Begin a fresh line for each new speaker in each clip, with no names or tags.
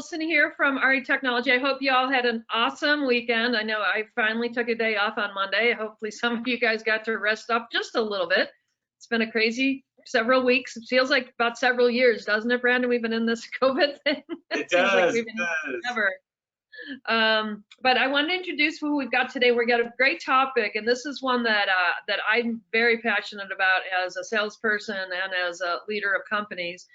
Wilson here from RE Technology. I hope you all had an awesome weekend. I know I finally took a day off on Monday. Hopefully some of you guys got to rest up just a little bit. It's been a crazy several weeks. It feels like about several years, doesn't it, Brandon? We've been in this COVID thing.
It does.
Like we've been forever. But I want to introduce who we've got today. We've got a great topic, and this is one that that I'm very passionate about as a salesperson and as a leader of companies.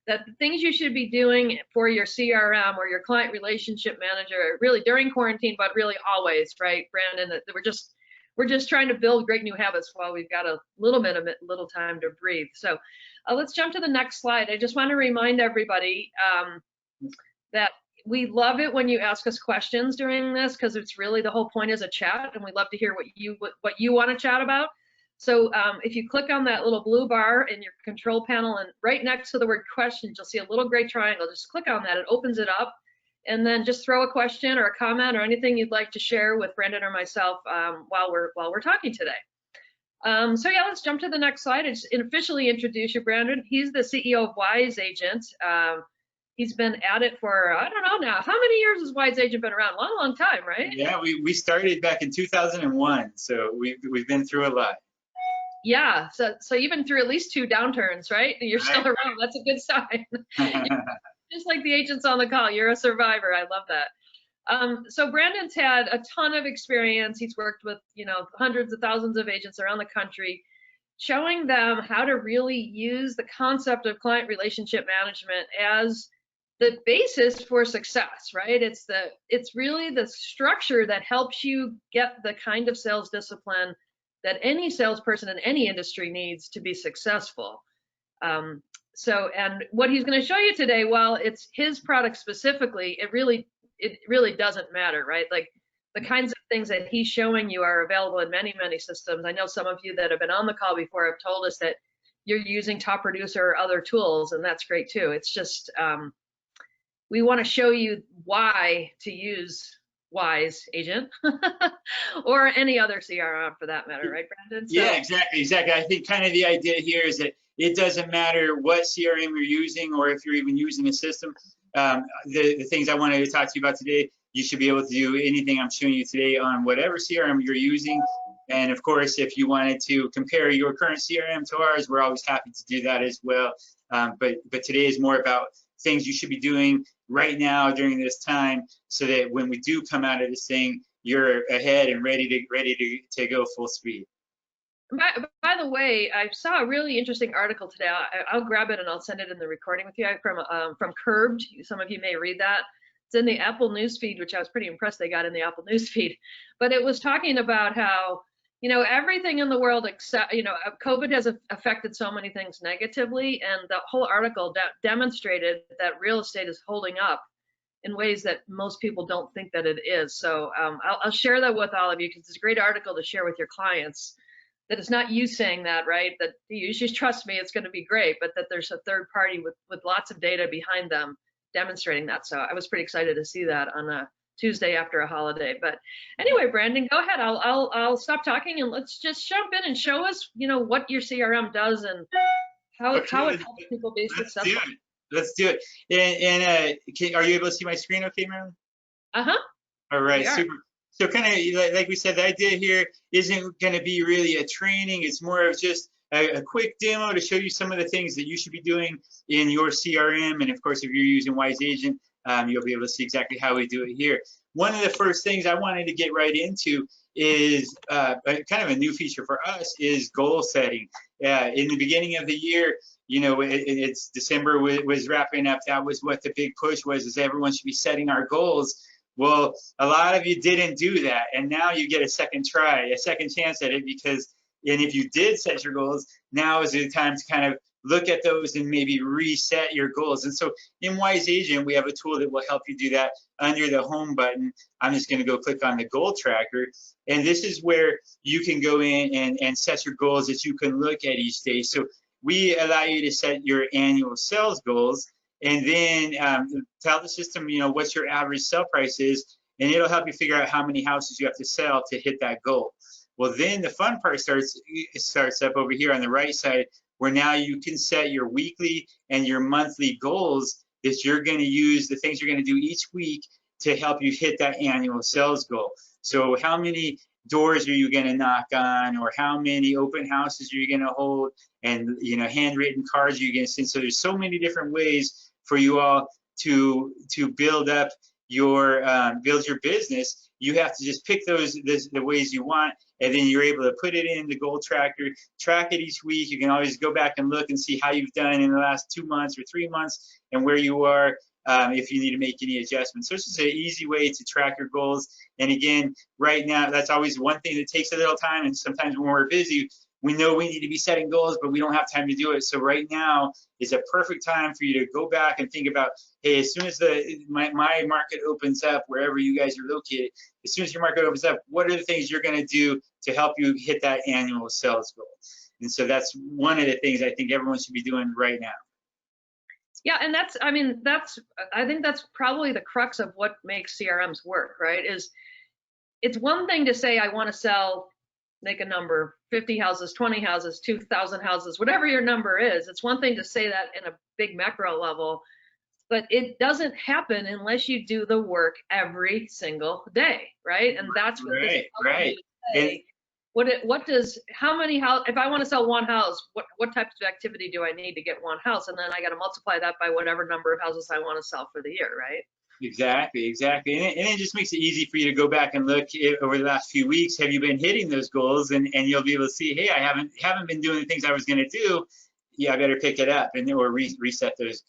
That the things you should be doing for your CRM or your client relationship manager, really during quarantine, but really always, right, Brandon? That we're just trying to build great new habits while we've got a little time to breathe. So let's jump to the next slide. I just want to remind everybody that we love it when you ask us questions during this, because it's really the whole point is a chat, and we love to hear what you want to chat about. So if you click on that little blue bar in your control panel, and right next to the word questions, you'll see a little gray triangle. Just click on that. It opens it up, and then just throw a question or a comment or anything you'd like to share with Brandon or myself while we're talking today. So yeah, let's jump to the next slide. I just officially introduce you, Brandon. He's the CEO of Wise Agent. He's been at it for, I don't know now, how many years has Wise Agent been around? Long time, right?
Yeah, we started back in 2001, so we've been through a lot.
Yeah, so you've been through at least 2 downturns, right? You're still around. That's a good sign. Just like the agents on the call, you're a survivor. I love that. So Brandon's had a ton of experience. He's worked with, hundreds of thousands of agents around the country, showing them how to really use the concept of client relationship management as the basis for success, right? It's really the structure that helps you get the kind of sales discipline that any salesperson in any industry needs to be successful. And what he's going to show you today, while it's his product specifically, it really doesn't matter, right? Like the kinds of things that he's showing you are available in many, many systems. I know some of you that have been on the call before have told us that you're using Top Producer or other tools, and that's great too. It's just, we want to show you why to use Wise Agent or any other CRM for that matter, right, Brandon? So,
yeah, exactly. I think kind of the idea here is that it doesn't matter what CRM you're using or if you're even using a system. The things I wanted to talk to you about today, you should be able to do anything I'm showing you today on whatever CRM you're using. And of course, if you wanted to compare your current CRM to ours, we're always happy to do that as well. But today is more about things you should be doing right now during this time, so that when we do come out of this thing, you're ahead and ready to go full speed.
By the way, I saw a really interesting article today. I'll grab it and I'll send it in the recording with you from Curbed. Some of you may read that. It's in the Apple newsfeed, which I was pretty impressed they got in the Apple newsfeed. But it was talking about how everything in the world except, COVID has affected so many things negatively, and the whole article demonstrated that real estate is holding up in ways that most people don't think that it is. So I'll share that with all of you, because it's a great article to share with your clients, that it's not you saying that, right? That you just trust me, it's going to be great, but that there's a third party with lots of data behind them demonstrating that. So I was pretty excited to see that on a Tuesday after a holiday. But anyway, Brandon, go ahead. I'll stop talking and let's just jump in and show us, what your CRM does and how it helps people be successful.
Let's do it. And are you able to see my screen okay, Marilyn? All right, super. So kind of like we said, the idea here isn't going to be really a training. It's more of just a quick demo to show you some of the things that you should be doing in your CRM. And of course, if you're using Wise Agent, you'll be able to see exactly how we do it here. One of the first things I wanted to get right into is kind of a new feature for us is goal setting. In the beginning of the year, it's December was wrapping up. That was what the big push was, is everyone should be setting our goals. Well, a lot of you didn't do that, and now you get a second try, a second chance at it, and if you did set your goals, now is the time to kind of look at those and maybe reset your goals. And so in Wise Agent, we have a tool that will help you do that. Under the home button, I'm just going to go click on the goal tracker. And this is where you can go in and set your goals that you can look at each day. So we allow you to set your annual sales goals, and then tell the system, what your average sell price is, and it'll help you figure out how many houses you have to sell to hit that goal. Well, then the fun part starts up over here on the right side, where now you can set your weekly and your monthly goals that you're going to use, the things you're going to do each week to help you hit that annual sales goal. So how many doors are you going to knock on, or how many open houses are you going to hold, and handwritten cards are you going to send? So there's so many different ways for you all to build up your business. You have to just pick the ways you want, and then you're able to put it in the goal tracker, track it each week. You can always go back and look and see how you've done in the last 2 months or 3 months, and where you are, if you need to make any adjustments. So it's just an easy way to track your goals. And again, right now, that's always one thing that takes a little time, and sometimes when we're busy, we know we need to be setting goals, but we don't have time to do it. So right now is a perfect time for you to go back and think about, hey, as soon as my market opens up, wherever you guys are located, as soon as your market opens up, what are the things you're going to do to help you hit that annual sales goal? And so that's one of the things I think everyone should be doing right now.
Yeah, and I think that's probably the crux of what makes CRMs work, right? Is it's one thing to say, I want to make a number, 50 houses, 20 houses, 2,000 houses, whatever your number is. It's one thing to say that in a big macro level, but it doesn't happen unless you do the work every single day, right? And that's what this is
right.
Say. If I want to sell one house, what types of activity do I need to get one house? And then I got to multiply that by whatever number of houses I want to sell for the year, right?
Exactly. And it just makes it easy for you to go back and look over the last few weeks. Have you been hitting those goals? And you'll be able to see, hey, I haven't been doing the things I was going to do. Yeah, I better pick it up, and or reset those.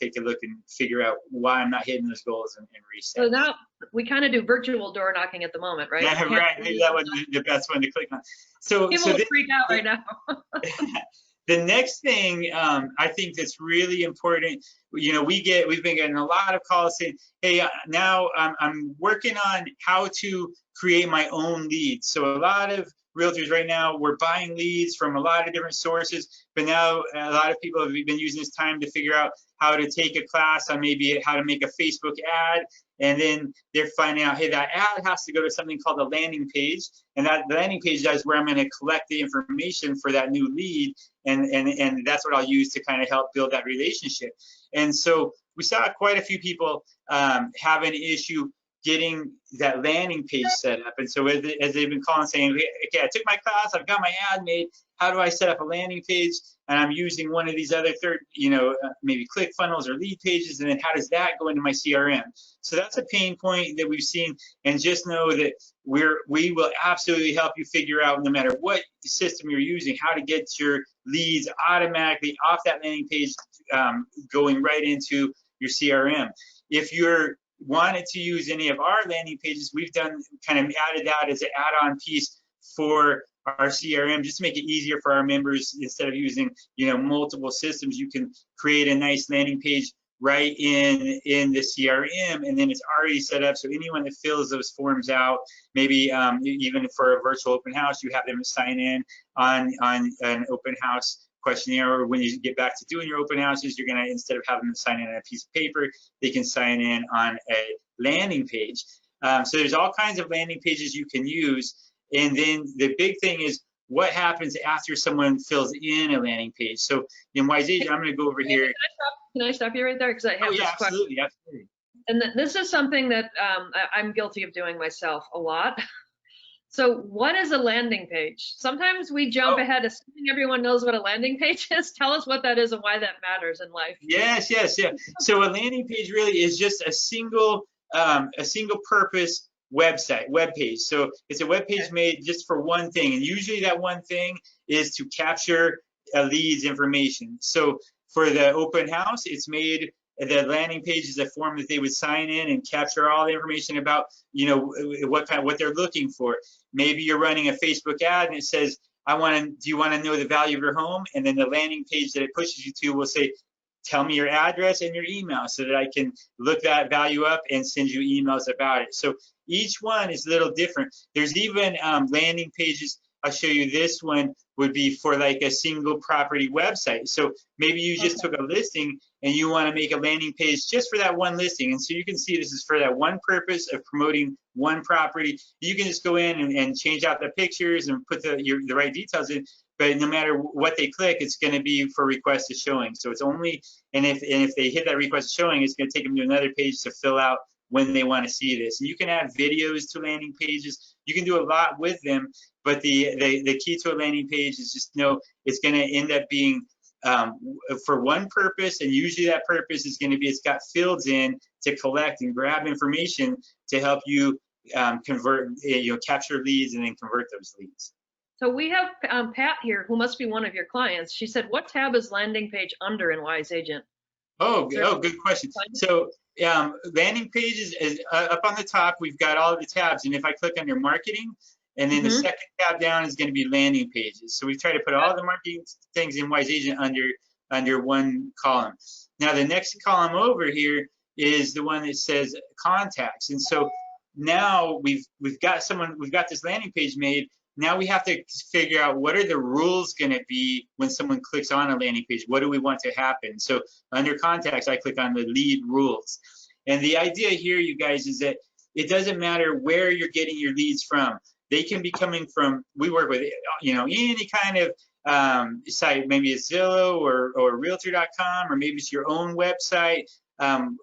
Take a look and figure out why I'm not hitting those goals and reset.
So now we kind of do virtual door knocking at the moment, right?
Yeah, right. Maybe that would be the best one to click on.
People will freak out right now.
The next thing I think that's really important, we've been getting a lot of calls saying, hey, now I'm working on how to create my own leads. So a lot of realtors right now, we're buying leads from a lot of different sources, but now a lot of people have been using this time to figure out how to take a class on maybe how to make a Facebook ad, and then they're finding out, hey, that ad has to go to something called a landing page, and that landing page is where I'm going to collect the information for that new lead, and that's what I'll use to kind of help build that relationship. And so we saw quite a few people have an issue getting that landing page set up. And so as they've been calling saying, okay, I took my class, I've got my ad made, how do I set up a landing page? And I'm using one of these other maybe ClickFunnels or lead pages, and then how does that go into my CRM? So that's a pain point that we've seen, and just know that we will absolutely help you figure out, no matter what system you're using, how to get your leads automatically off that landing page, going right into your CRM. If you're wanted to use any of our landing pages, we've added that as an add-on piece for our CRM, just to make it easier for our members. Instead of using multiple systems, you can create a nice landing page right in the CRM, and then it's already set up. So anyone that fills those forms out, maybe even for a virtual open house, you have them sign in on an open house questionnaire, or when you get back to doing your open houses, you're gonna, instead of having them sign in on a piece of paper, they can sign in on a landing page. So there's all kinds of landing pages you can use. And then the big thing is what happens after someone fills in a landing page. So in Wise, I'm gonna go over here.
Can I stop you right there? Because I have this question. Absolutely. And this is something that I'm guilty of doing myself a lot. So what is a landing page? Sometimes we jump ahead, assuming everyone knows what a landing page is. Tell us what that is and why that matters in life.
Yes. So a landing page really is just a single purpose web page. So it's a web page made just for one thing, and usually that one thing is to capture a lead's information. So for the open house, it's made. The landing page is a form that they would sign in and capture all the information about, what they're looking for. Maybe you're running a Facebook ad and it says, do you want to know the value of your home? And then the landing page that it pushes you to will say, tell me your address and your email, so that I can look that value up and send you emails about it. So each one is a little different. There's even landing pages. I'll show you. This one would be for like a single property website. So maybe you just took a listing and you want to make a landing page just for that one listing. And so you can see this is for that one purpose of promoting one property. You can just go in and change out the pictures and put the right details in. but no matter what they click, it's going to be for request to showing. So it's only, and if they hit that request to showing, it's going to take them to another page to fill out when they want to see this. And you can add videos to landing pages. You can do a lot with them, but the key to a landing page is just know it's going to end up being for one purpose, and usually that purpose is going to be it's got fields in to collect and grab information to help you convert, capture leads and then convert those leads.
So we have Pat here, who must be one of your clients. She said, what tab is landing page under in Wise Agent?
Good question. So landing pages is up on the top. We've got all of the tabs, and if I click under marketing, and then the second tab down is going to be landing pages. So we've tried to put all the marketing things in Wise Agent under one column. Now the next column over here is the one that says contacts, and so now we've got this landing page made. Now we have to figure out what are the rules going to be when someone clicks on a landing page. What do we want to happen? So under contacts, I click on the lead rules. And the idea here, you guys, is that it doesn't matter where you're getting your leads from. They can be coming from, we work with, any kind of site, maybe it's Zillow or Realtor.com, or maybe it's your own website,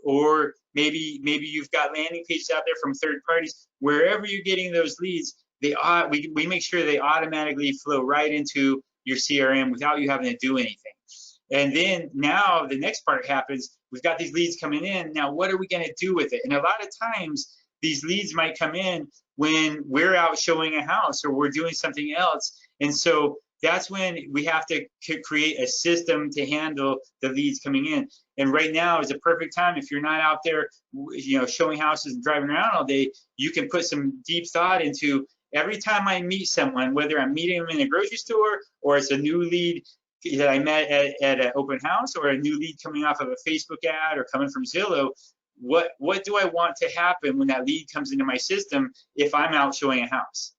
or maybe you've got landing pages out there from third parties. Wherever you're getting those leads, we make sure they automatically flow right into your CRM without you having to do anything. And then now the next part happens. We've got these leads coming in. Now, what are we going to do with it? And a lot of times, these leads might come in when we're out showing a house or we're doing something else. And so that's when we have to create a system to handle the leads coming in. And right now is a perfect time. If you're not out there, showing houses and driving around all day, you can put some deep thought into every time I meet someone, whether I'm meeting them in a grocery store or it's a new lead that I met at an open house or a new lead coming off of a Facebook ad or coming from Zillow, what do I want to happen when that lead comes into my system if I'm out showing a house,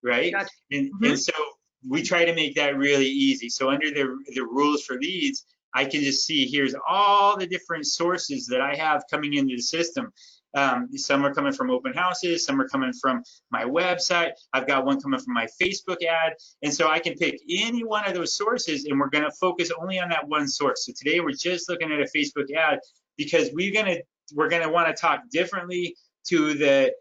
right? Gotcha. And so we try to make that really easy. So under the rules for leads, I can just see here's all the different sources that I have coming into the system. Some are coming from open houses, some are coming from my website. I've got one coming from my Facebook ad. And so I can pick any one of those sources, and we're going to focus only on that one source. So today we're just looking at a Facebook ad because we're going to want to talk differently to the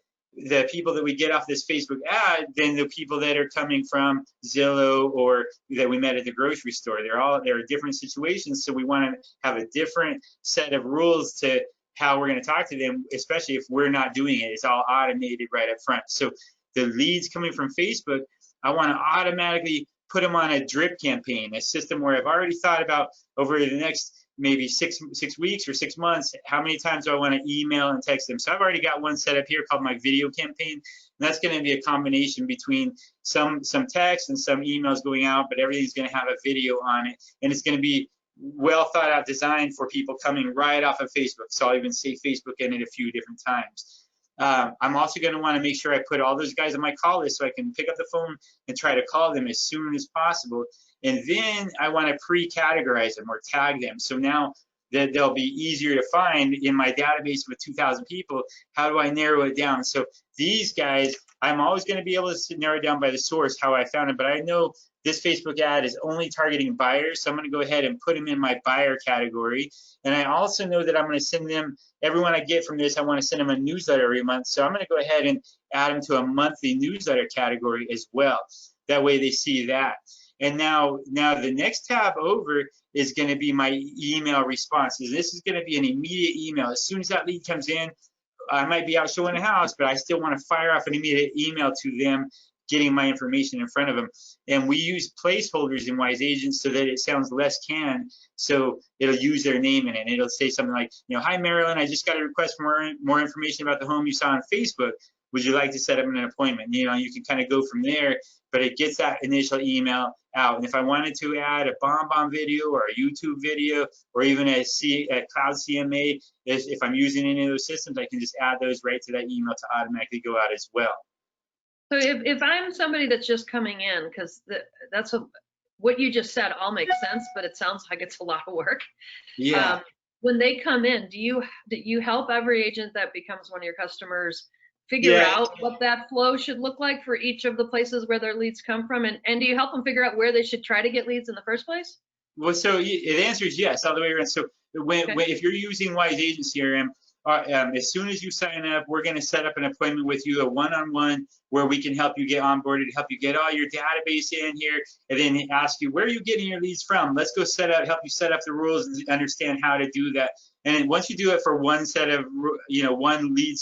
people that we get off this Facebook ad than the people that are coming from Zillow or that we met at the grocery store. There are different situations, so we want to have a different set of rules to how we're going to talk to them, especially if we're not doing it. It's all automated right up front. So the leads coming from Facebook, I want to automatically put them on a drip campaign, a system where I've already thought about over the next maybe six weeks or 6 months, how many times do I want to email and text them? So I've already got one set up here called my video campaign. And that's going to be a combination between some text and some emails going out, but everything's going to have a video on it. And it's going to be well thought out design for people coming right off of Facebook. So I'll even say Facebook in it a few different times. I'm also going to want to make sure I put all those guys on my call list so I can pick up the phone and try to call them as soon as possible. And then I want to pre-categorize them or tag them. So now that they'll be easier to find in my database with 2,000 people. How do I narrow it down? So these guys, I'm always going to be able to narrow it down by the source, how I found it. But I know this Facebook ad is only targeting buyers, so I'm going to go ahead and put them in my buyer category. And I also know that I'm going to send them, everyone I get from this, I want to send them a newsletter every month. So I'm going to go ahead and add them to a monthly newsletter category as well. That way they see that. And now the next tab over is going to be my email responses. This is going to be an immediate email. As soon as that lead comes in, I might be out showing a house, but I still want to fire off an immediate email to them, getting my information in front of them. And we use placeholders in Wise Agents so that it sounds less canned. So it'll use their name in it. And it'll say something like, hi, Marilyn, I just got a request for more information about the home you saw on Facebook. Would you like to set up an appointment? You can kind of go from there, but it gets that initial email out. And if I wanted to add a BombBomb video or a YouTube video or even a Cloud CMA, if I'm using any of those systems, I can just add those right to that email to automatically go out as well.
So if I'm somebody that's just coming in, because what you just said all makes sense, but it sounds like it's a lot of work.
Yeah.
When they come in, do you help every agent that becomes one of your customers figure out what that flow should look like for each of the places where their leads come from? And do you help them figure out where they should try to get leads in the first place?
Well, so the answer is yes, all the way around. So if you're using Wise Agent CRM, as soon as you sign up, we're going to set up an appointment with you, a one-on-one, where we can help you get onboarded, help you get all your database in here, and then ask you, where are you getting your leads from? Let's go help you set up the rules and understand how to do that. And then once you do it for one set of, one lead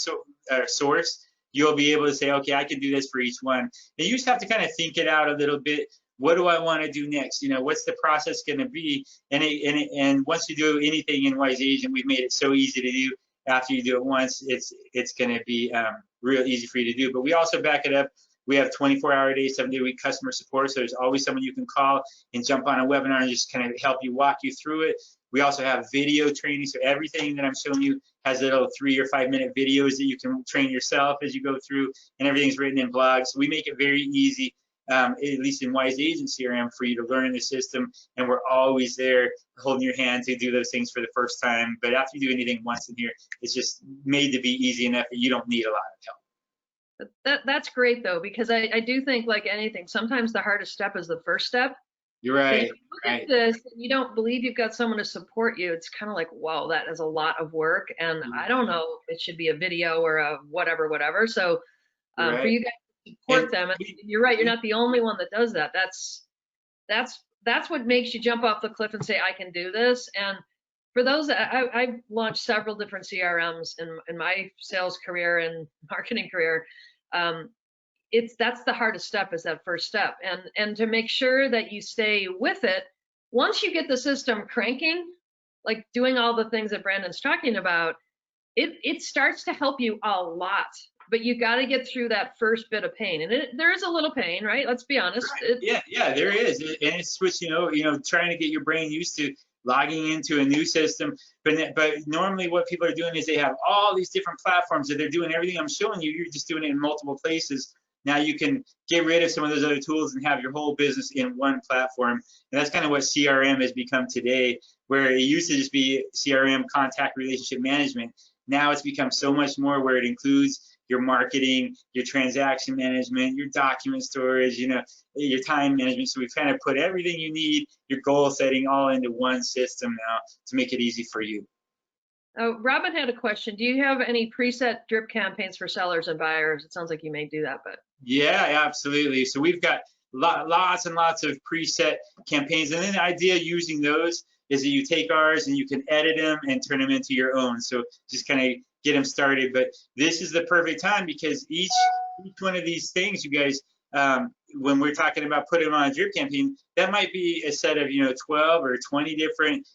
source, you'll be able to say, okay, I can do this for each one. And you just have to kind of think it out a little bit. What do I want to do next? What's the process going to be? And once you do anything in Wise Agent, we've made it so easy to do. After you do it once, it's going to be real easy for you to do. But we also back it up. We have 24-hour a day, 7-day-a-week customer support. So there's always someone you can call and jump on a webinar and just kind of help you, walk you through it. We also have video training. So everything that I'm showing you has little 3 or 5 minute videos that you can train yourself as you go through, and everything's written in blogs. So we make it very easy, at least in Wise Agent CRM, for you to learn the system, and we're always there holding your hand to do those things for the first time. But after you do anything once in here, it's just made to be easy enough that you don't need a lot of help.
That's great though, because I do think, like anything, sometimes the hardest step is the first step.
You're right.
If you look at this and you don't believe you've got someone to support you, it's kind of like, wow, that is a lot of work, and I don't know if it should be a video or a whatever. So for you guys to support them, and you're right, you're not the only one that does that. That's what makes you jump off the cliff and say, I can do this. And for those, I've launched several different CRMs in my sales career and marketing career. That's the hardest step, is that first step, and to make sure that you stay with it. Once you get the system cranking, like doing all the things that Brandon's talking about, it starts to help you a lot. But you got to get through that first bit of pain, and there is a little pain, right? Let's be honest.
Yeah, there is, and it's switch, trying to get your brain used to logging into a new system. But normally what people are doing is they have all these different platforms that they're doing everything I'm showing you. You're just doing it in multiple places. Now you can get rid of some of those other tools and have your whole business in one platform. And that's kind of what CRM has become today, where it used to just be CRM, contact relationship management. Now it's become so much more, where it includes your marketing, your transaction management, your document storage, your time management. So we've kind of put everything you need, your goal setting, all into one system now to make it easy for you.
Robin had a question. Do you have any preset drip campaigns for sellers and buyers? It sounds like you may do that, but.
Yeah, absolutely. So we've got lots and lots of preset campaigns. And then the idea using those is that you take ours and you can edit them and turn them into your own. So just kind of get them started. But this is the perfect time, because each one of these things, you guys, when we're talking about putting them on a drip campaign, that might be a set of 12 or 20 different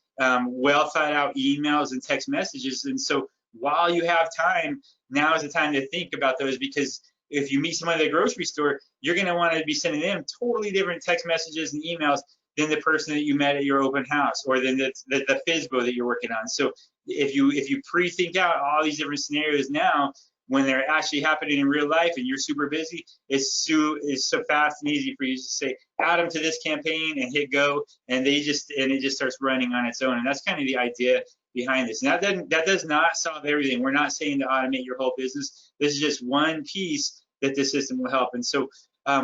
well thought out emails and text messages. And so while you have time, now is the time to think about those, because if you meet someone at the grocery store, you're going to want to be sending them totally different text messages and emails than the person that you met at your open house, or than the FSBO that you're working on. So if you pre-think out all these different scenarios now, when they're actually happening in real life and you're super busy, it's so fast and easy for you to say, add them to this campaign and hit go, and it just starts running on its own. And that's kind of the idea behind this. Now that does not solve everything. We're not saying to automate your whole business. This is just one piece that this system will help. And so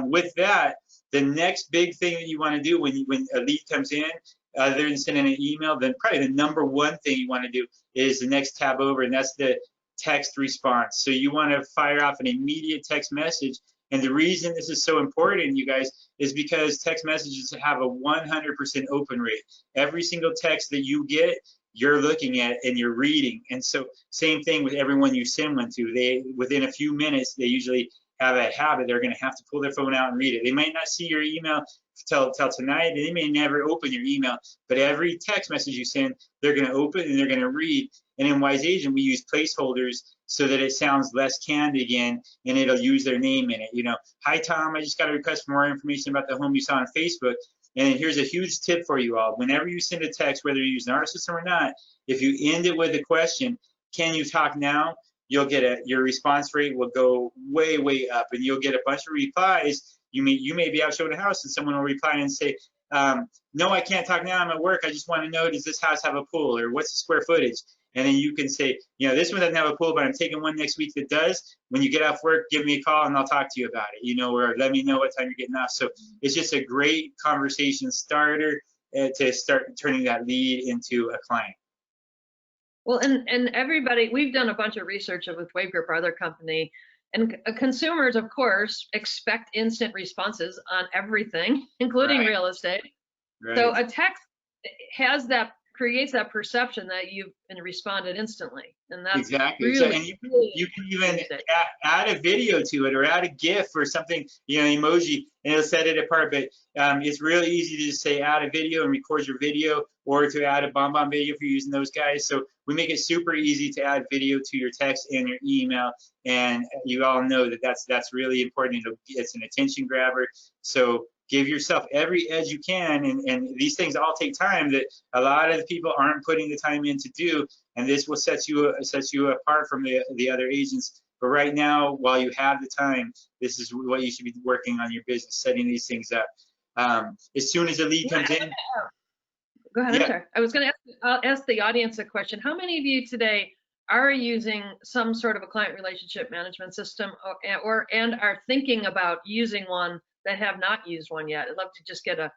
with that, the next big thing that you want to do when a lead comes in, other than sending an email, then probably the number one thing you want to do is the next tab over, and that's the text response. So you want to fire off an immediate text message. And the reason this is so important, you guys, is because text messages have a 100% open rate. Every single text that you get, you're looking at and you're reading. And so same thing with everyone you send one to. Within a few minutes, they usually have a habit. They're going to have to pull their phone out and read it. They might not see your email till tonight, and they may never open your email, but every text message you send, they're going to open and they're going to read. And in Wise Agent, we use placeholders so that it sounds less canned again, and it'll use their name in it. Hi Tom, I just got a request for more information about the home you saw on Facebook. And here's a huge tip for you all. Whenever you send a text, whether you're using our system or not, if you end it with a question, can you talk now? You'll get your response rate will go way, way up, and you'll get a bunch of replies. You may be out showing a house, and someone will reply and say, no, I can't talk now, I'm at work. I just want to know, does this house have a pool, or what's the square footage? And then you can say, you know, this one doesn't have a pool, but I'm taking one next week that does. When you get off work, give me a call and I'll talk to you about it, you know, or let me know what time you're getting off. So it's just a great conversation starter to start turning that lead into a client.
Well, and everybody, we've done a bunch of research with Wave Group, our other company, and consumers, of course, expect instant responses on everything, including real estate. Right. So a text creates that perception that you've responded instantly, and that's
exactly.
Really,
and you can even add a video to it, or add a GIF or something, you know, emoji, and it'll set it apart. But it's really easy to just say add a video and record your video, or to add a BombBomb video if you're using those guys. So we make it super easy to add video to your text and your email, and you all know that that's really important. It's an attention grabber. So give yourself every edge you can, and these things all take time that a lot of the people aren't putting the time in to do, and this will set you apart from the other agents. But right now, while you have the time, this is what you should be working on your business, setting these things up. As soon as a lead comes in.
Go ahead. I'm sorry. I was going to ask the audience a question. How many of you today are using some sort of a client relationship management system, and are thinking about using one that have not used one yet? I'd love to just get a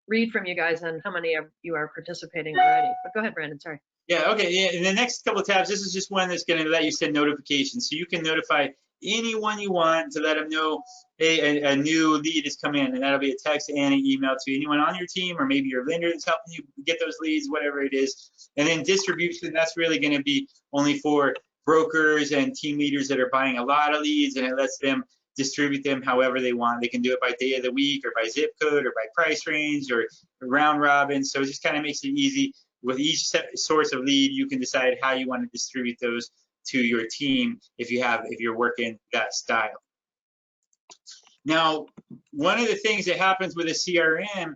read from you guys on how many of you are participating already. But go ahead, Brandon. Sorry.
Yeah. Okay. Yeah. In the next couple of tabs, this is just one that's going to let you send notifications, so you can notify anyone you want to let them know, hey, a new lead has come in, and that'll be a text and an email to anyone on your team, or maybe your lender that's helping you get those leads, whatever it is. And then distribution, that's really going to be only for brokers and team leaders that are buying a lot of leads, and it lets them distribute them however they want. They can do it by day of the week, or by zip code, or by price range, or round robin. So it just kind of makes it easy. With each source of lead, you can decide how you want to distribute those to your team if you're working that style. Now, one of the things that happens with a CRM,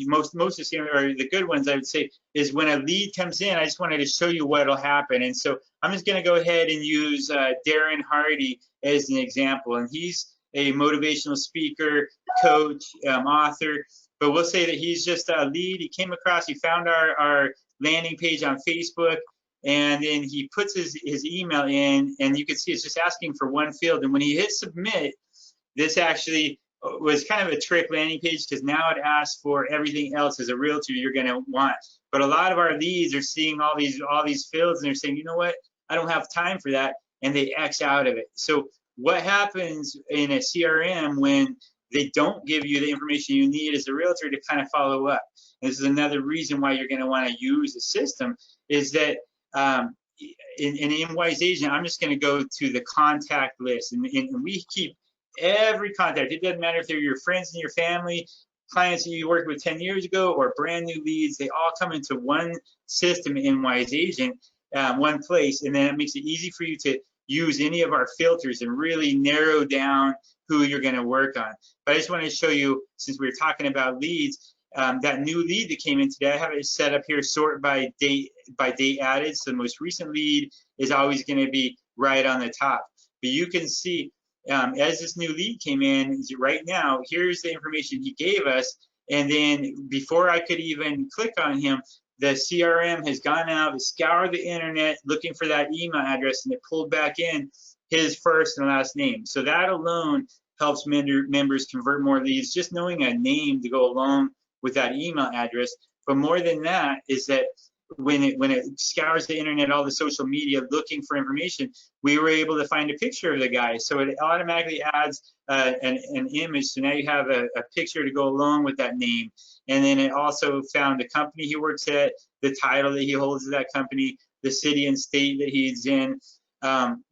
most of the CRM, or the good ones, I would say, is when a lead comes in, I just wanted to show you what'll happen. And so I'm just going to go ahead and use Darren Hardy as an example. And he's a motivational speaker, coach, author. But we'll say that he's just a lead. He came across, he found our landing page on Facebook, and then he puts his email in, and you can see it's just asking for one field. And when he hits submit, this actually was kind of a trick landing page, because now it asks for everything else as a realtor you're going to want. But a lot of our leads are seeing all these fields, and they're saying, you know what, I don't have time for that, and they X out of it. So what happens in a CRM when they don't give you the information you need as a realtor to kind of follow up? And this is another reason why you're going to want to use the system, is that in Wise Agent, I'm just going to go to the contact list, and we keep every contact. It doesn't matter if they're your friends and your family, clients that you worked with 10 years ago, or brand new leads. They all come into one system in Wise Agent, one place, and then it makes it easy for you to use any of our filters and really narrow down who you're going to work on. But I just wanted to show you, since we were talking about leads, that new lead that came in today, I have it set up here, sort by date added. So the most recent lead is always going to be right on the top. But you can see, as this new lead came in, right now, here's the information he gave us. And then before I could even click on him, the CRM has gone out, scoured the internet looking for that email address, and it pulled back in his first and last name. So that alone helps members convert more leads, just knowing a name to go along with that email address. But more than that is that when it scours the internet, all the social media looking for information, we were able to find a picture of the guy. So it automatically adds an image. So now you have a picture to go along with that name. And then it also found the company he works at, the title that he holds at that company, the city and state that he's in.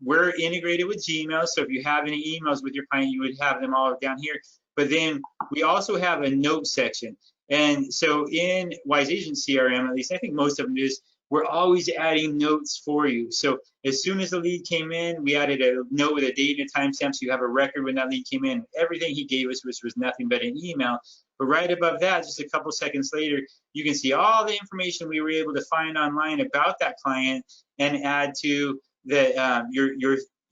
We're integrated with Gmail, so if you have any emails with your client, you would have them all down here. But then we also have a note section. And so in Wise Agent CRM, at least I think most of them is, we're always adding notes for you. So as soon as the lead came in, we added a note with a date and a timestamp, so you have a record when that lead came in. Everything he gave us, which was nothing but an email. But right above that, just a couple seconds later, you can see all the information we were able to find online about that client and add to the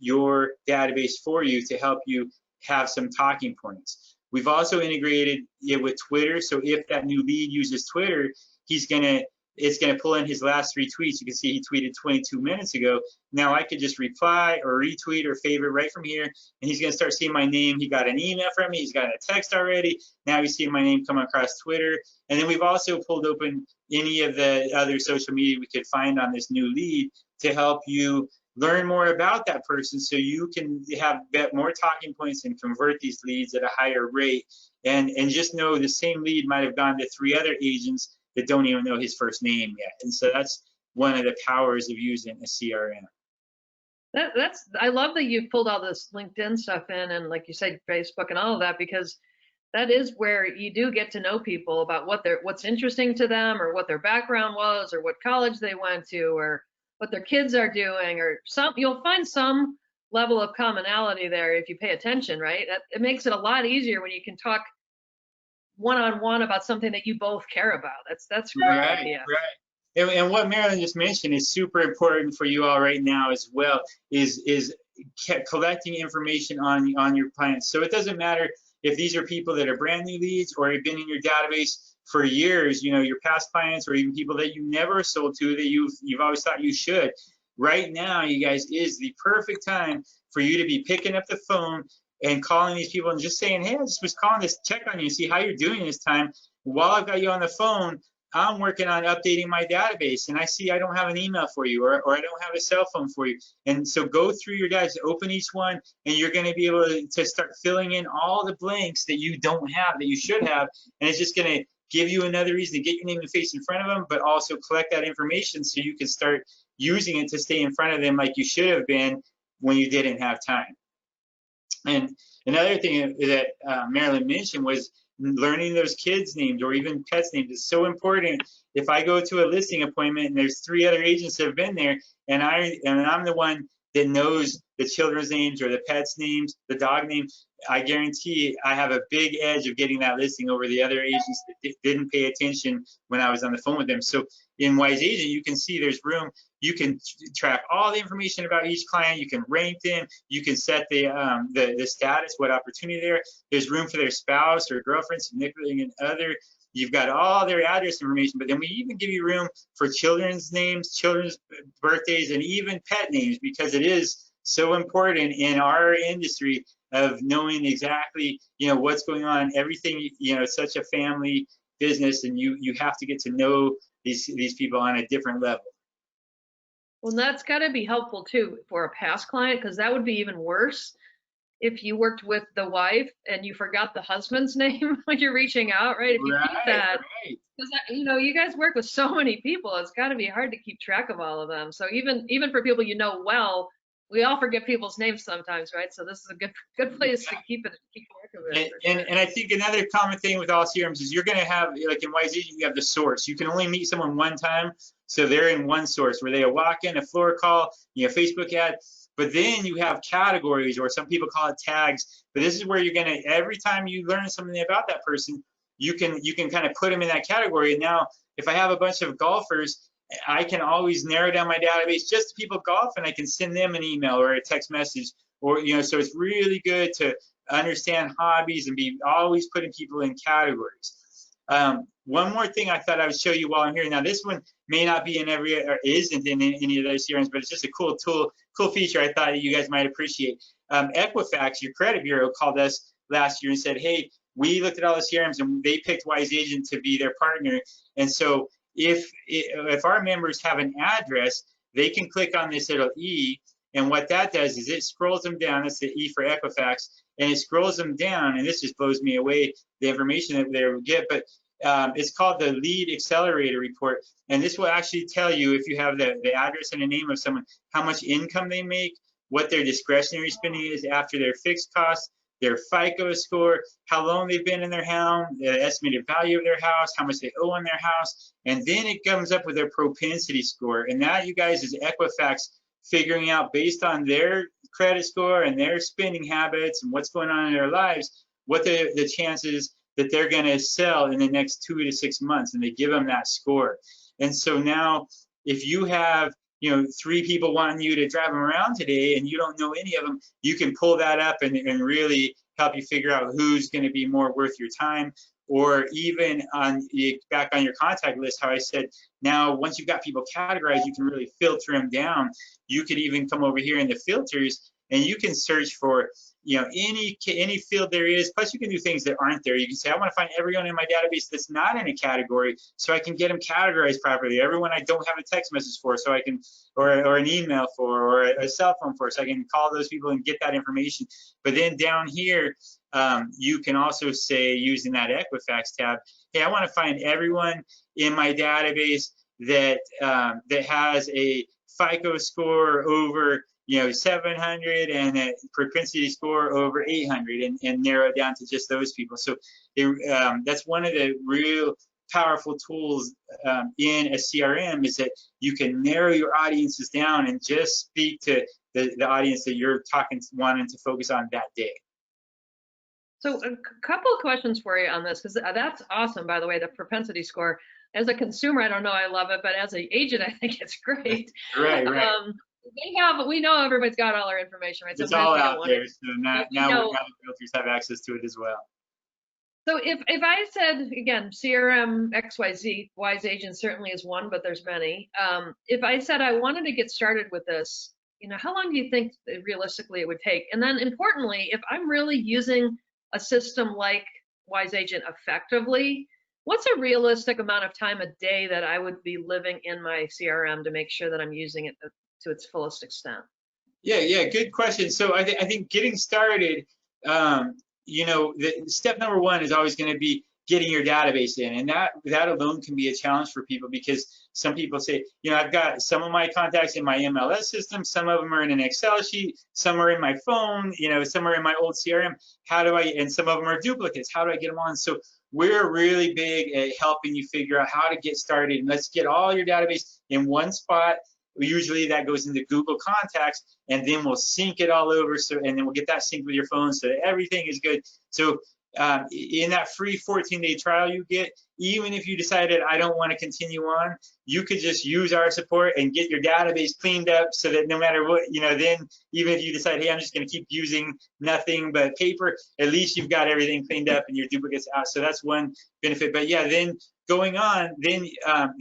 your database for you to help you have some talking points. We've also integrated it with Twitter, so if that new lead uses Twitter, he's gonna it's going to pull in his last 3 tweets. You can see he tweeted 22 minutes ago. Now I could just reply or retweet or favorite right from here, and he's going to start seeing my name. He got an email from me. He's got a text already. Now he's seeing my name come across Twitter. And then we've also pulled open any of the other social media we could find on this new lead to help you learn more about that person, so you can have more talking points and convert these leads at a higher rate. And just know the same lead might have gone to 3 other agents that don't even know his first name yet. And so that's one of the powers of using a CRM.
I love that you've pulled all this LinkedIn stuff in, and like you said, Facebook and all of that, because that is where you do get to know people about what's interesting to them, or what their background was, or what college they went to, or what their kids are doing, or you'll find some level of commonality there if you pay attention, right? It makes it a lot easier when you can talk one-on-one about something that you both care about. That's a great idea.
Right. And what Marilyn just mentioned is super important for you all right now as well, is collecting information on your clients. So it doesn't matter if these are people that are brand new leads or have been in your database for years, you know, your past clients, or even people that you never sold to that you've always thought you should. Right now, you guys, is the perfect time for you to be picking up the phone and calling these people and just saying, hey, I just was calling to check on you, see how you're doing this time. While I've got you on the phone, I'm working on updating my database, and I see I don't have an email for you, or I don't have a cell phone for you. And so go through your database, open each one, and you're going to be able to start filling in all the blanks that you don't have, that you should have. And it's just going to give you another reason to get your name and face in front of them, but also collect that information so you can start using it to stay in front of them like you should have been when you didn't have time. And another thing that Marilyn mentioned was learning those kids' names or even pets' names is so important. If I go to a listing appointment and there's 3 other agents that have been there, and I'm the one that knows the children's names or the pets' names, the dog name, I guarantee I have a big edge of getting that listing over the other agents that didn't pay attention when I was on the phone with them. So in Wise Agent, you can see there's room. You can track all the information about each client. You can rank them. You can set the status, what opportunity there. There's room for their spouse or girlfriend, significant other. You've got all their address information, but then we even give you room for children's names, children's birthdays, and even pet names, because it is so important in our industry of knowing exactly, you know, what's going on, everything. You know, it's such a family business, and you have to get to know these people on a different level.
Well, that's got to be helpful too for a past client, because that would be even worse if you worked with the wife and you forgot the husband's name when you're reaching out, right? If you keep that, because you know, you guys work with so many people, it's got to be hard to keep track of all of them. So even for people you know well, we all forget people's names sometimes, right? So this is a good place to keep track of it.
And I think another common thing with all CRMs is you're going to have, like in Wise Agent, you have the source. You can only meet someone one time, so they're in one source where they walk in, a floor call, you know, Facebook ad. But then you have categories, or some people call it tags. But this is where you're going to, every time you learn something about that person, you can kind of put them in that category. And now, if I have a bunch of golfers, I can always narrow down my database just to people golf, and I can send them an email or a text message, or, you know, so it's really good to understand hobbies and be always putting people in categories. One more thing I thought I would show you while I'm here. Now, this one may not be in every, or isn't in any of those CRMs, but it's just a cool tool, cool feature I thought you guys might appreciate. Equifax, your credit bureau, called us last year and said, hey, we looked at all the CRMs and they picked Wise Agent to be their partner. And so if our members have an address, they can click on this little E, and what that does is it scrolls them down. That's the E for Equifax, and it scrolls them down, and this just blows me away, the information that they will get, but it's called the Lead Accelerator Report, and this will actually tell you, if you have the address and the name of someone, how much income they make, what their discretionary spending is after their fixed costs, their FICO score, how long they've been in their home, the estimated value of their house, how much they owe on their house, and then it comes up with their propensity score. And that, you guys, is Equifax figuring out, based on their credit score and their spending habits and what's going on in their lives, what the chances that they're going to sell in the next 2 to 6 months, and they give them that score. And so now, if you have, you know, 3 people wanting you to drive them around today and you don't know any of them, you can pull that up and really help you figure out who's going to be more worth your time. or even back on your contact list, how I said, now once you've got people categorized, you can really filter them down. You could even come over here in the filters and you can search for, you know, any field there is. Plus you can do things that aren't there. You can say, I want to find everyone in my database that's not in a category so I can get them categorized properly. Everyone I don't have a text message for, so I can, or an email for, or a cell phone for, so I can call those people and get that information. But then down here, you can also say, using that Equifax tab, hey, I want to find everyone in my database that that has a FICO score over, you know, 700 and a propensity score over 800, and narrow it down to just those people. So that's one of the real powerful tools in a CRM, is that you can narrow your audiences down and just speak to the audience that you're wanting to focus on that day.
So a couple of questions for you on this, because that's awesome, by the way, the propensity score. As a consumer, I don't know, I love it, but as an agent, I think it's great.
Right.
We know everybody's got all our information, right?
It's all out there, so now the realtors have access to it as well.
So if I said, again, CRM XYZ, Wise Agent certainly is one, but there's many. If I said I wanted to get started with this, you know, how long do you think realistically it would take? And then importantly, if I'm really using a system like Wise Agent effectively, what's a realistic amount of time a day that I would be living in my CRM to make sure that I'm using it to its fullest extent?
Yeah, good question. So I think getting started, you know, step number one is always going to be getting your database in, and that alone can be a challenge for people, because some people say, you know, I've got some of my contacts in my MLS system, some of them are in an Excel sheet, some are in my phone, you know, some are in my old CRM. And some of them are duplicates. How do I get them on? So we're really big at helping you figure out how to get started. And let's get all your database in one spot. Usually that goes into Google Contacts, and then we'll sync it all over. So, and then we'll get that synced with your phone so that everything is good. So in that free 14-day trial you get, even if you decided I don't want to continue on, you could just use our support and get your database cleaned up, so that no matter what, you know, then even if you decide, hey, I'm just going to keep using nothing but paper, at least you've got everything cleaned up and your duplicates out. So that's one benefit. But yeah, then going on, then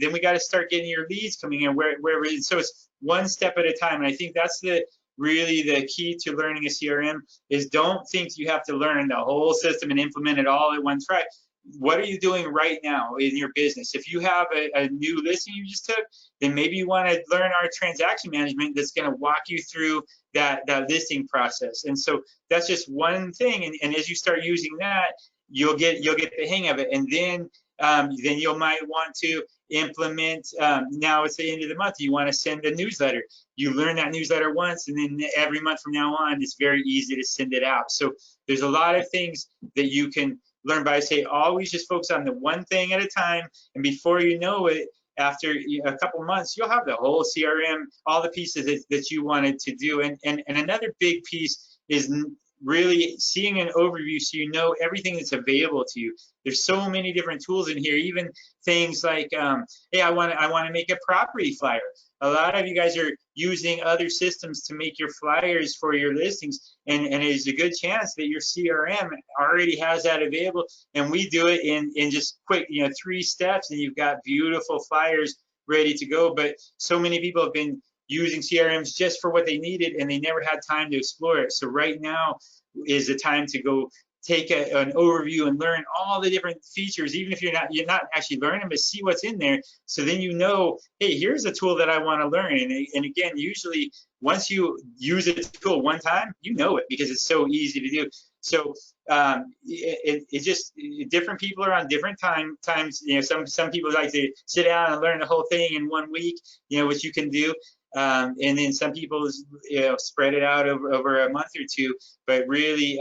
we got to start getting your leads coming in wherever. So it's one step at a time. And I think that's really the key to learning a CRM, is don't think you have to learn the whole system and implement it all at one try. What are you doing right now in your business? If you have a new listing you just took, then maybe you want to learn our transaction management that's going to walk you through that listing process. And so that's just one thing. And as you start using that, you'll get the hang of it. And then you might want to implement, now it's the end of the month, you want to send a newsletter. You learn that newsletter once, and then every month from now on, it's very easy to send it out. So there's a lot of things that you can learn by. Say, always just focus on the one thing at a time, and before you know it, after a couple months, you'll have the whole CRM, all the pieces that you wanted to do. And another big piece is really seeing an overview, so you know everything that's available to you. There's so many different tools in here, even things like, hey, I want to make a property flyer. A lot of you guys are using other systems to make your flyers for your listings, and there's a good chance that your CRM already has that available, and we do it in just quick, you know, 3 steps, and you've got beautiful flyers ready to go. But so many people have been using CRMs just for what they needed, and they never had time to explore it. So right now is the time to go take an overview and learn all the different features, even if you're not actually learning, but see what's in there. So then you know, hey, here's a tool that I want to learn. And again, usually once you use a tool one time, you know it, because it's so easy to do. So it just, different people are on different times. You know, some people like to sit down and learn the whole thing in 1 week, you know, which you can do. And then some people, you know, spread it out over a month or two, but really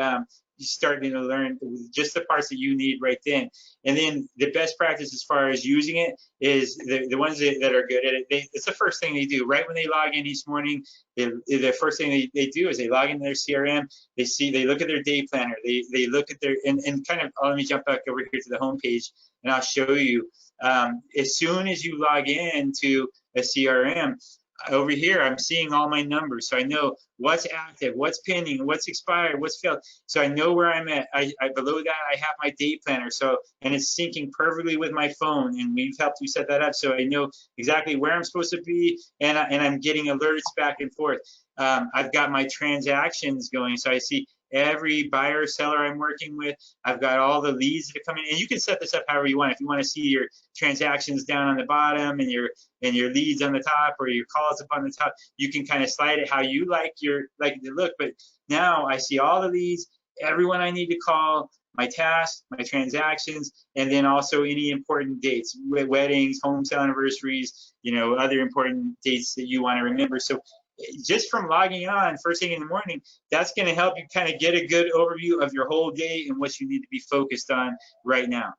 you starting to learn just the parts that you need right then. And then the best practice as far as using it is the ones that are good at it. It's the first thing they do right when they log in each morning. The first thing they do is they log into their CRM. They look at their day planner. They look at their, and kind of, let me jump back over here to the home page, and I'll show you. As soon as you log in to a CRM, over here, I'm seeing all my numbers, so I know what's active, what's pending, what's expired, what's failed. So I know where I'm at. Below that, I have my day planner. So, and it's syncing perfectly with my phone, and we've helped you set that up. So I know exactly where I'm supposed to be, and I'm getting alerts back and forth. I've got my transactions going, so I see every buyer or seller I'm working with. I've got all the leads that are coming, and you can set this up however you want. If you want to see your transactions down on the bottom and your leads on the top, or your calls up on the top, you can kind of slide it how you like it to look. But now I see all the leads, everyone I need to call, my tasks, my transactions, and then also any important dates, weddings, home sale anniversaries, other important dates that you want to remember. So just from logging on first thing in the morning, that's going to help you kind of get a good overview of your whole day and what you need to be focused on right now.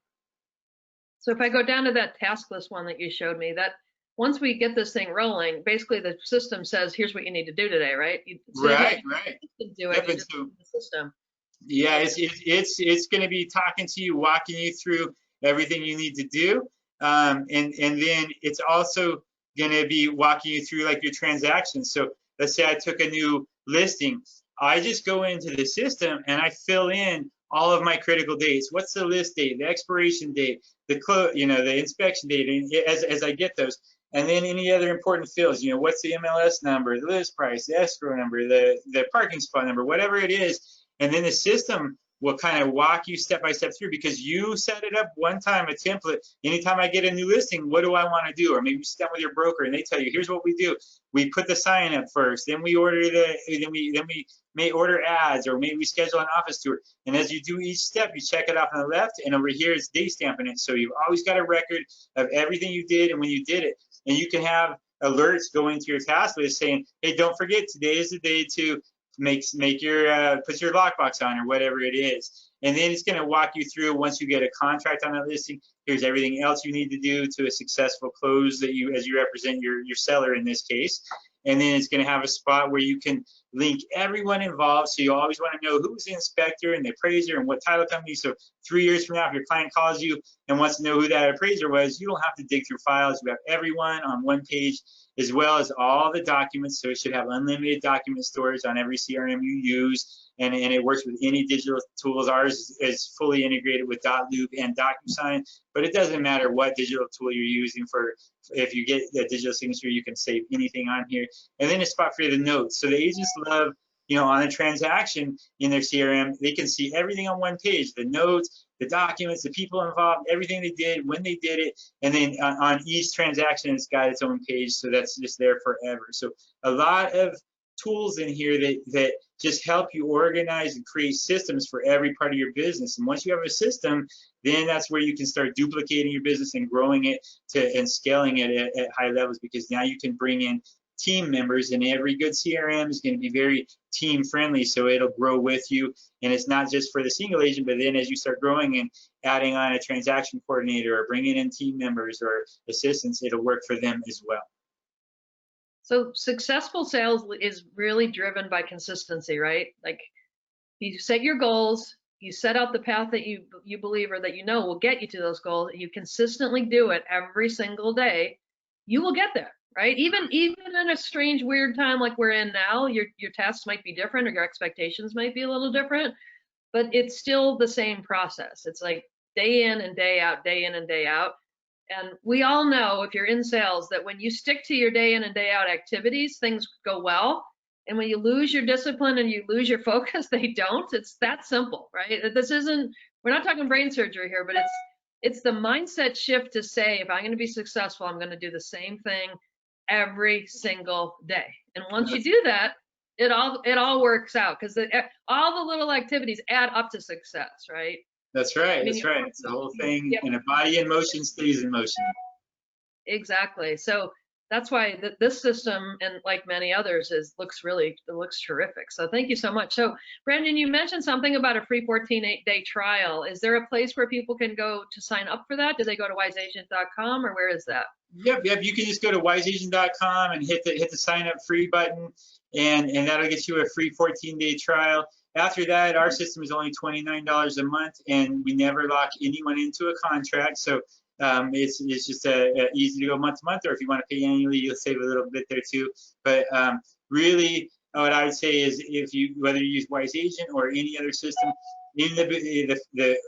So if I go down to that task list one that you showed me, that once we get this thing rolling, basically the system says, here's what you need to do today, right?
Right.
Do it, the system.
Yeah, it's going to be talking to you, walking you through everything you need to do. And then it's also going to be walking you through like your transactions. So let's say I took a new listing. I just go into the system and I fill in all of my critical dates. What's the list date, the expiration date, the inspection date, and as I get those. And then any other important fields, what's the MLS number, the list price, the escrow number, the parking spot number, whatever it is. And then the system will kind of walk you step by step through, because you set it up one time, a template. Anytime I get a new listing, what do I want to do? Or maybe you sit down with your broker and they tell you, here's what we do. We put the sign up first, then we order then we may order ads, or maybe we schedule an office tour. And as you do each step, you check it off on the left, and over here is date stamping it. So you've always got a record of everything you did and when you did it. And you can have alerts going to your task list saying, hey, don't forget, today is the day to make your put your lockbox on, or whatever it is. And then it's going to walk you through, once you get a contract on that listing, here's everything else you need to do to a successful close that as you represent your seller in this case. And then it's going to have a spot where you can link everyone involved. So you always want to know who's the inspector and the appraiser and what title company. So 3 years from now, if your client calls you and wants to know who that appraiser was, you don't have to dig through files. You have everyone on one page, as well as all the documents. So it should have unlimited document storage on every CRM you use. And it works with any digital tools. Ours is fully integrated with .loop and DocuSign, but it doesn't matter what digital tool you're using if you get the digital signature, you can save anything on here. And then a spot for the notes. So the agents love, on a transaction in their CRM, they can see everything on one page, the notes, the documents, the people involved, everything they did, when they did it. And then on each transaction, it's got its own page. So that's just there forever. So a lot of tools in here that just help you organize and create systems for every part of your business. And once you have a system, then that's where you can start duplicating your business and growing it and scaling it at high levels, because now you can bring in team members, and every good CRM is going to be very team friendly, so it'll grow with you. And it's not just for the single agent, but then as you start growing and adding on a transaction coordinator or bringing in team members or assistants, it'll work for them as well.
So successful sales is really driven by consistency, right? Like, you set your goals, you set out the path that you believe or that will get you to those goals, and you consistently do it every single day, you will get there, right? Even in a strange, weird time like we're in now, your tasks might be different, or your expectations might be a little different, but it's still the same process. It's like day in and day out, day in and day out. And we all know, if you're in sales, that when you stick to your day in and day out activities, things go well. And when you lose your discipline and you lose your focus, they don't. It's that simple, right? We're not talking brain surgery here, but it's the mindset shift to say, if I'm going to be successful, I'm going to do the same thing every single day. And once you do that, it all works out, because all the little activities add up to success, right?
That's right. That's right. It's the whole thing. And a body in motion stays in motion.
Exactly. So that's why this system, and like many others, looks terrific. So thank you so much. So Brandon, you mentioned something about a free 14-day trial. Is there a place where people can go to sign up for that? Do they go to wiseagent.com, or where is that?
Yep. You can just go to wiseagent.com and hit the sign up free button, and that'll get you a free 14-day trial. After that, our system is only $29 a month, and we never lock anyone into a contract. So It's just easy to go month to month, or if you want to pay annually, you'll save a little bit there too. But really, what I would say is, whether you use Wise Agent or any other system, in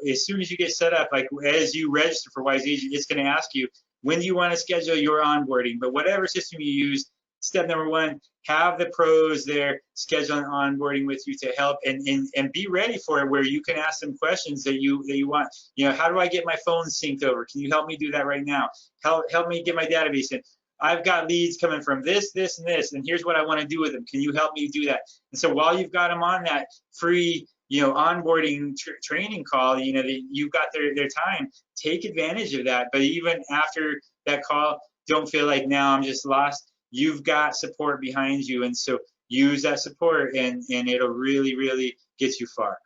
as soon as you get set up, like as you register for Wise Agent, it's going to ask you, when do you want to schedule your onboarding? But whatever system you use, step number one, have the pros there scheduling onboarding with you to help, and be ready for it, where you can ask them questions that you want. How do I get my phone synced over? Can you help me do that right now? Help me get my database in. I've got leads coming from this, this, and this, and here's what I want to do with them. Can you help me do that? And so while you've got them on that free onboarding training call, that you've got their time, take advantage of that. But even after that call, don't feel like now I'm just lost. You've got support behind you, and so use that support, and it'll really, really get you far.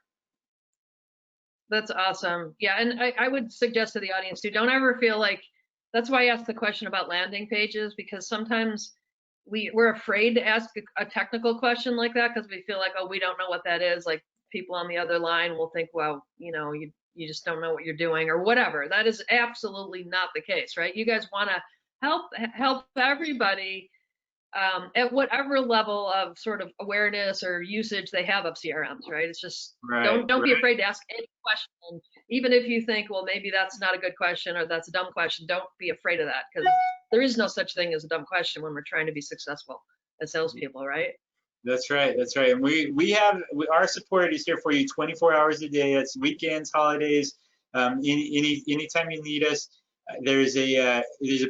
That's awesome. Yeah, and I would suggest to the audience too, don't ever feel like, that's why I asked the question about landing pages, because sometimes we're afraid to ask a technical question like that because we feel like, oh, we don't know what that is. Like, people on the other line will think, well, you just don't know what you're doing or whatever. That is absolutely not the case, right? You guys want to help everybody at whatever level of sort of awareness or usage they have of CRMs, right? It's just, don't be afraid to ask any question. Even if you think, well, maybe that's not a good question or that's a dumb question, don't be afraid of that, because there is no such thing as a dumb question when we're trying to be successful as salespeople, right?
That's right. That's right. And we have our support is here for you 24 hours a day. It's weekends, holidays, anytime you need us. There's a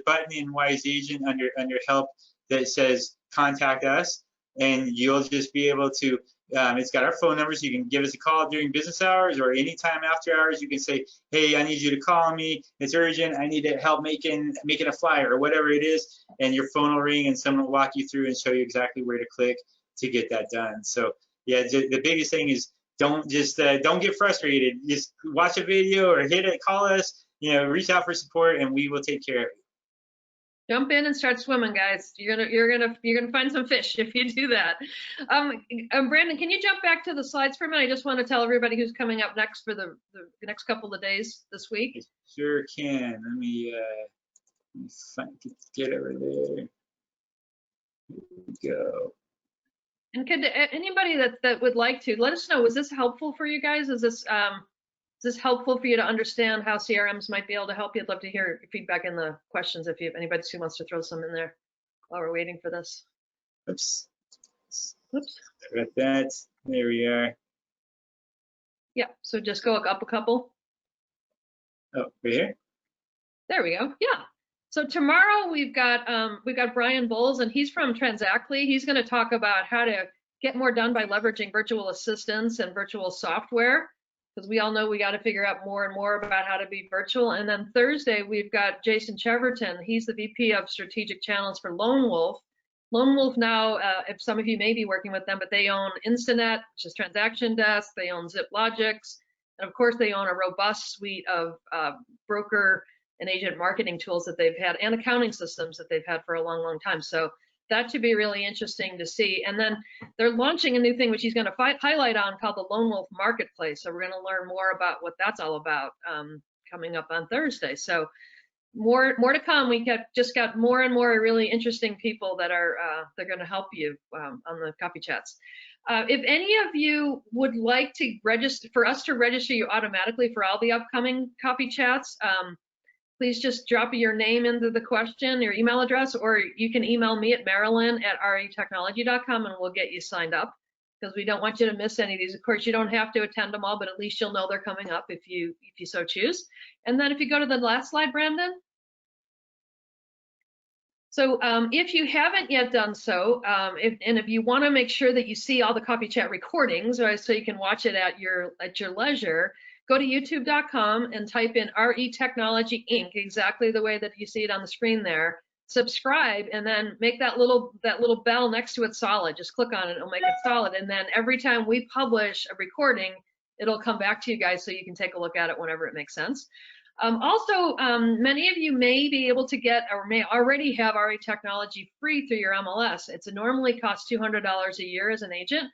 button in Wise Agent under help that says contact us, and you'll just be able to. It's got our phone numbers. You can give us a call during business hours or anytime after hours. You can say, hey, I need you to call me. It's urgent. I need help making a flyer or whatever it is. And your phone will ring and someone will walk you through and show you exactly where to click to get that done. So yeah, the biggest thing is don't get frustrated. Just watch a video or call us, reach out for support, and we will take care of it.
Jump in and start swimming, guys. You're gonna find some fish if you do that. Brandon, can you jump back to the slides for a minute? I just want to tell everybody who's coming up next for the next couple of days this week.
I sure can. Let me get over there. Here we go.
And could anybody that would like to let us know, was this helpful for you guys? Is this helpful for you to understand how CRMs might be able to help you? I'd love to hear your feedback in the questions if anybody who wants to throw some in there while we're waiting for this.
Oops.
Oops.
Got that. There we are.
Yeah, so just go up a couple.
Oh, right here?
There we go. Yeah. So tomorrow we've got Brian Bowles, and he's from Transactly. He's going to talk about how to get more done by leveraging virtual assistants and virtual software, because we all know we got to figure out more and more about how to be virtual. And then Thursday we've got Jason Cheverton. He's the VP of Strategic Channels for Lone Wolf. Lone Wolf now, if some of you may be working with them, but they own Instanet, which is Transaction Desk. They own ZipLogics, and of course they own a robust suite of broker and agent marketing tools that they've had, and accounting systems that they've had for a long, long time. So that should be really interesting to see. And then they're launching a new thing, which he's going to highlight on, called the Lone Wolf Marketplace. So we're going to learn more about what that's all about coming up on Thursday. So more to come. We just got more and more really interesting people that are they're going to help you on the coffee chats. If any of you would like to register, for us to register you automatically for all the upcoming coffee chats, please just drop your name into the question, your email address, or you can email me at marilyn@retechnology.com and we'll get you signed up, because we don't want you to miss any of these. Of course, you don't have to attend them all, but at least you'll know they're coming up if you so choose. And then if you go to the last slide, Brandon. So if you haven't yet done so, if you want to make sure that you see all the coffee chat recordings, right, so you can watch it at your leisure, go to youtube.com and type in RE Technology Inc., exactly the way that you see it on the screen there. Subscribe, and then make that little bell next to it solid. Just click on it, it'll make it solid. And then every time we publish a recording, it'll come back to you guys so you can take a look at it whenever it makes sense. Also, many of you may be able to get, or may already have RE Technology free through your MLS. It normally costs $200 a year as an agent.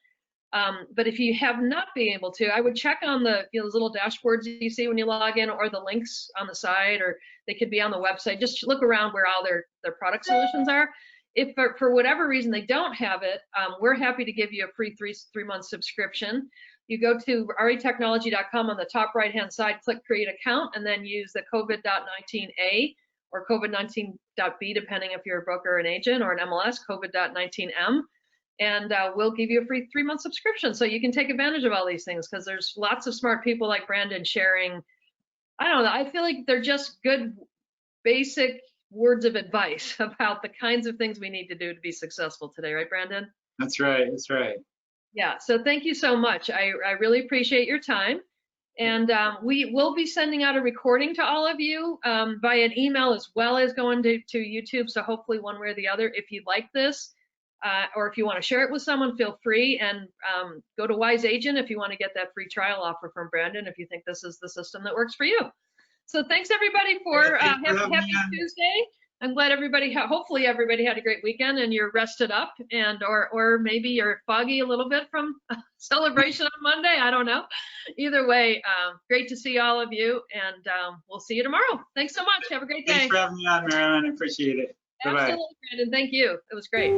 But if you have not been able to, I would check on the those little dashboards you see when you log in, or the links on the side, or they could be on the website. Just look around where all their product solutions are. If for whatever reason they don't have it, we're happy to give you a free three-month subscription. You go to retechnology.com on the top right-hand side, click Create Account, and then use the COVID-19A or COVID-19.B, depending if you're a broker or an agent, or an MLS, COVID-19M. And we'll give you a free 3-month subscription so you can take advantage of all these things, because there's lots of smart people like Brandon sharing. I don't know, I feel like they're just good basic words of advice about the kinds of things we need to do to be successful today, right, Brandon?
That's right, that's right.
Yeah, so thank you so much. I really appreciate your time. And we will be sending out a recording to all of you via an email, as well as going to YouTube. So hopefully one way or the other, if you like this, or if you want to share it with someone, feel free, and go to Wise Agent if you want to get that free trial offer from Brandon, if you think this is the system that works for you. So thanks everybody for happy Tuesday. I'm glad everybody, hopefully everybody had a great weekend and you're rested up, and or maybe you're foggy a little bit from celebration on Monday. I don't know. Either way, great to see all of you, and we'll see you tomorrow. Thanks so much. Have a great day.
Thanks for having me on, Marilyn. I appreciate it. Bye-bye.
Absolutely, Brandon. Thank you. It was great.